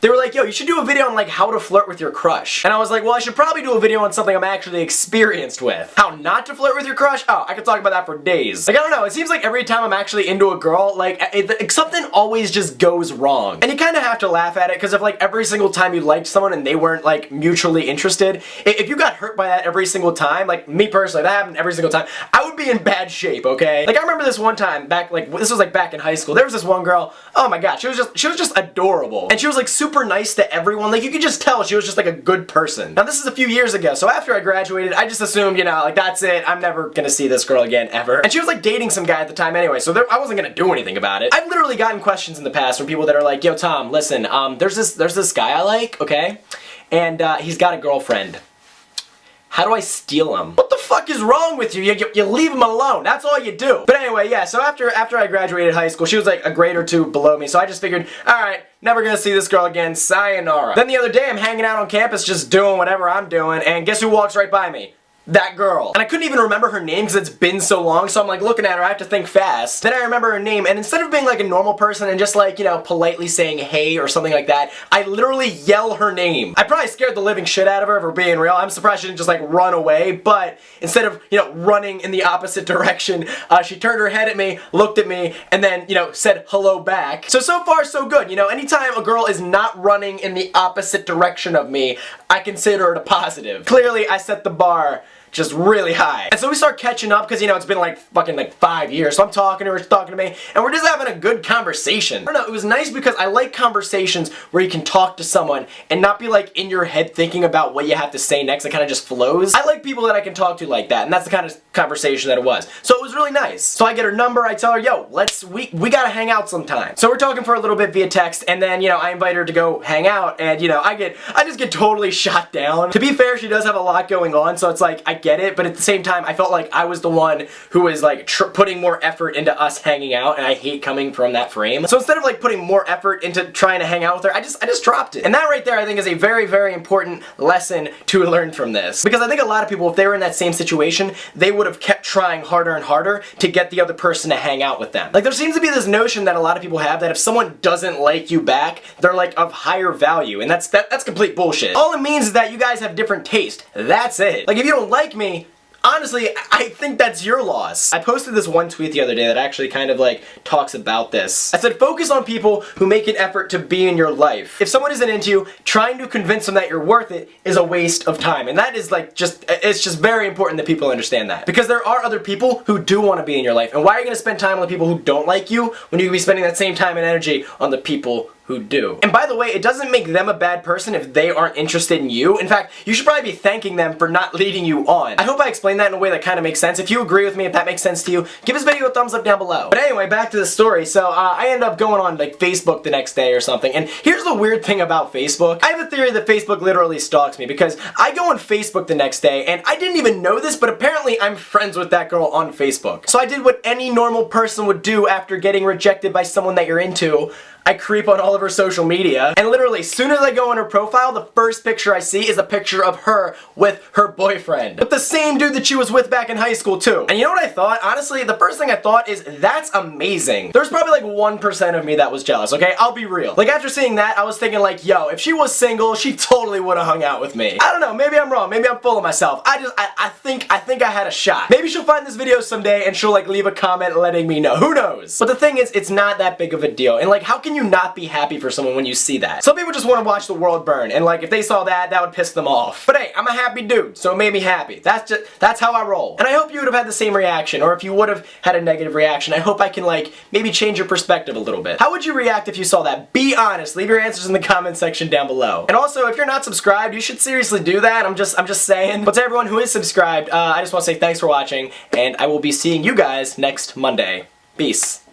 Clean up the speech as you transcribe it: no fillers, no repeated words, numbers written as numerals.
they were like, yo, you should do a video on like how to flirt with your crush. And I was like, well, I should probably do a video on something I'm actually experienced with. How not to flirt with your crush? Oh, I could talk about that for days. Like, I don't know, it seems like every time I'm actually into a girl, like, something always just goes wrong. And you kind of have to laugh at it, because if like every single time you liked someone and they weren't like mutually interested, if you got hurt by that every single time, like me personally, that happened every single time, I would be in bad shape, okay? Like, I remember this one time back, like, this was like back in high school, there was this one girl, oh my god, she was just adorable. And she was like super nice to everyone, like you could just tell she was just like a good person. Now this is a few years ago, so after I graduated, I just assumed, you know, like that's it, I'm never gonna see this girl again, ever. And she was like dating some guy at the time anyway, so I wasn't gonna do anything about it. I've literally gotten questions in the past from people that are like, yo Tom, listen, there's this guy I like, okay? And he's got a girlfriend. How do I steal him? What the fuck is wrong with you? You leave him alone. That's all you do. But anyway, yeah, so after I graduated high school, she was like a grade or two below me, so I just figured, alright, never gonna see this girl again, sayonara. Then the other day, I'm hanging out on campus just doing whatever I'm doing, and guess who walks right by me? That girl. And I couldn't even remember her name because it's been so long, so I'm like looking at her, I have to think fast. Then I remember her name, and instead of being like a normal person and just like, you know, politely saying hey or something like that, I literally yell her name. I probably scared the living shit out of her, if we're being real. I'm surprised she didn't just like run away, but instead of, you know, running in the opposite direction, she turned her head at me, looked at me, and then, you know, said hello back. So far so good, you know, anytime a girl is not running in the opposite direction of me, I consider it a positive. Clearly, I set the bar just really high. And so we start catching up because, you know, it's been like fucking like 5 years. So I'm talking to her, she's talking to me, and we're just having a good conversation. I don't know, it was nice because I like conversations where you can talk to someone and not be like in your head thinking about what you have to say next. It kind of just flows. I like people that I can talk to like that, and that's the kind of conversation that it was. So it was really nice. So I get her number, I tell her, yo, we gotta hang out sometime. So we're talking for a little bit via text, and then, you know, I invite her to go hang out, and, you know, I just get totally shot down. To be fair, she does have a lot going on, so it's like, I get it, but at the same time, I felt like I was the one who was like putting more effort into us hanging out, and I hate coming from that frame. So instead of like putting more effort into trying to hang out with her, I just dropped it. And that right there, I think, is a very, very important lesson to learn from this. Because I think a lot of people, if they were in that same situation, they would have kept trying harder and harder to get the other person to hang out with them. Like, there seems to be this notion that a lot of people have that if someone doesn't like you back, they're like of higher value, and that's complete bullshit. All it means is that you guys have different taste. That's it. Like, if you don't like me, honestly, I think that's your loss. I posted this one tweet the other day that actually kind of like talks about this. I said, focus on people who make an effort to be in your life. If someone isn't into you, trying to convince them that you're worth it is a waste of time. And that is like it's just very important that people understand that. Because there are other people who do want to be in your life. And why are you going to spend time on the people who don't like you when you could be spending that same time and energy on the people who do? And by the way, it doesn't make them a bad person if they aren't interested in you. In fact, you should probably be thanking them for not leading you on. I hope I explained that in a way that kind of makes sense. If you agree with me, if that makes sense to you, give this video a thumbs up down below. But anyway, back to the story. So I ended up going on like Facebook the next day or something, and here's the weird thing about Facebook. I have a theory that Facebook literally stalks me, because I go on Facebook the next day, and I didn't even know this, but apparently I'm friends with that girl on Facebook. So I did what any normal person would do after getting rejected by someone that you're into. I creep on all of her social media, and literally, as soon as I go on her profile, the first picture I see is a picture of her with her boyfriend. With the same dude that she was with back in high school, too. And you know what I thought? Honestly, the first thing I thought is, that's amazing. There's probably like 1% of me that was jealous, okay? I'll be real. Like, after seeing that, I was thinking like, yo, if she was single, she totally would have hung out with me. I don't know, maybe I'm wrong, maybe I'm full of myself. I think I had a shot. Maybe she'll find this video someday and she'll like leave a comment letting me know. Who knows? But the thing is, it's not that big of a deal. And like, how can you not be happy for someone when you see that? Some people just want to watch the world burn, and like if they saw that, that would piss them off. But hey, I'm a happy dude, so it made me happy. That's how I roll. And I hope you would have had the same reaction, or if you would have had a negative reaction, I hope I can like maybe change your perspective a little bit. How would you react if you saw that? Be honest. Leave your answers in the comment section down below. And also, if you're not subscribed, you should seriously do that. I'm just saying. But to everyone who is subscribed, I just want to say thanks for watching, and I will be seeing you guys next Monday. Peace.